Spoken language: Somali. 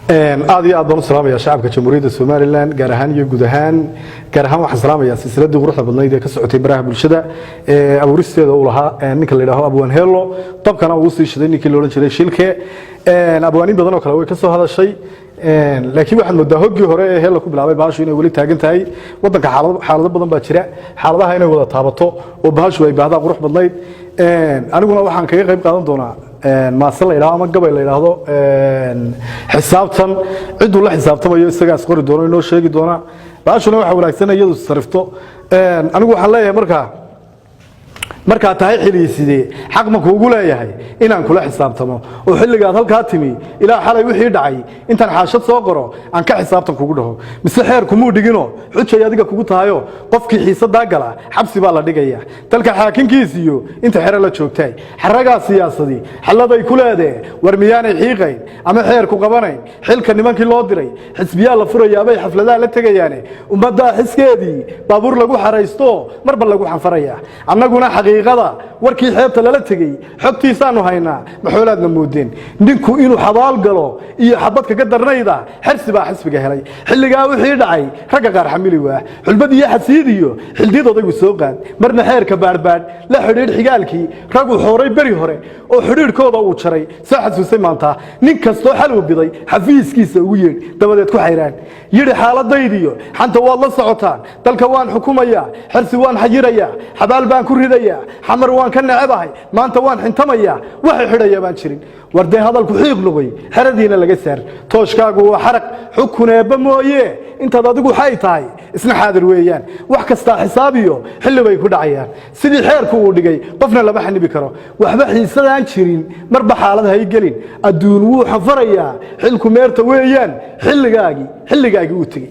aad iyo aad baan u salaamayaa shacabka jamhuuriyadda Soomaaliland gaar ahaan iyo guud ahaan waxaan salaamayaa silsiladii quruxda badnayd ee ka socotay baraha bulshada abuuristeeda uu lahaa ninka la yiraahdo Abwaan Hello tabkana uu sii shiday ninkii la oran jiray Shilke abwaanin badan oo kale way ka soo hadashay laakiin waxaan moodaa hoggii hore ee Hello ku bilaabay baashu inay wali taagan tahay wadanka xaalado badan baa jira xaaladaha inay wada taabato oo baashu ay baahda qurux badnayd aniguna waxaan kaga qayb qaadan doonaa ما صلى إلى أما قبل إلى هذا حسابتن عدوا له حسابتما يستجع سكور دونا إنه شيء دونا بعشنا واحد ولا سنة يدو صرفته أنا أقول حلا مركا تهاي حلي سيدي حق ما كوجولا يهاي إن أن كل حسابتما وحل قاعد هالكاتمي إلى حلا يوحي دعي أنت حاشت صقرة عن كحسابتك كوجوله مسحير كمو دقينه حد شيء يدك كوجو تهايو قفك حساب دقلا حبس بالله دقيا تلك حاكم كيسيو أنت حر لا تشوكتاي حرقة سياسة دي حلا ضي كل هذا ورميان حقيقين أما حير كوجبانين حل كنمان كل لادري حسبيا الله فرا يا بي حفلة لا تجياني ومبدأ حس كذي بابور لجو حرايستو مربل لجو حنفريا عنا جونا حقيقي غدا warkii xeebta lala tagay xogtiisaanu haynaa maxoolaadna moodeen ninku inuu xabaal galo iyo xabadka ka darnayda xisbiga helay xilliga wixii dhacay raga qaar xamili waa xulbad iyo xasiid iyo xildidooda uu soo qaad marna xeerka baarbaad la xidhiidh xigaalkii ragu xooray bari hore oo xidhiidhkooda uu jaray soo xasuusay maanta nin kasto xal u biday xafiiskiisa ugu yeed dabadeed ku xayraan yiri xaaladaydiyo xanta waad la socotaan dalka waan xukumaya xirsi waan xajiraya xabaal baan ku ridaya xamar waan ka nacabahay maanta waan xintamaya waxa xidhaya baan jirin warday hadalku xiiq lugay xaradiina laga saar tooshkaagu waa xaraq xukuneeba mooye intaad adigu xay tahay isna xaadir weeyaan wax kasta xisaabiyo xilli bay ku dhacayaan sidii xeerku uu dhigay qofna lama xanibi karo waxba xiisadaan jirin marba xaalad hay gelin adduun wuu xafarayaa xilku meerta weeyaan xilligaagi uu tagay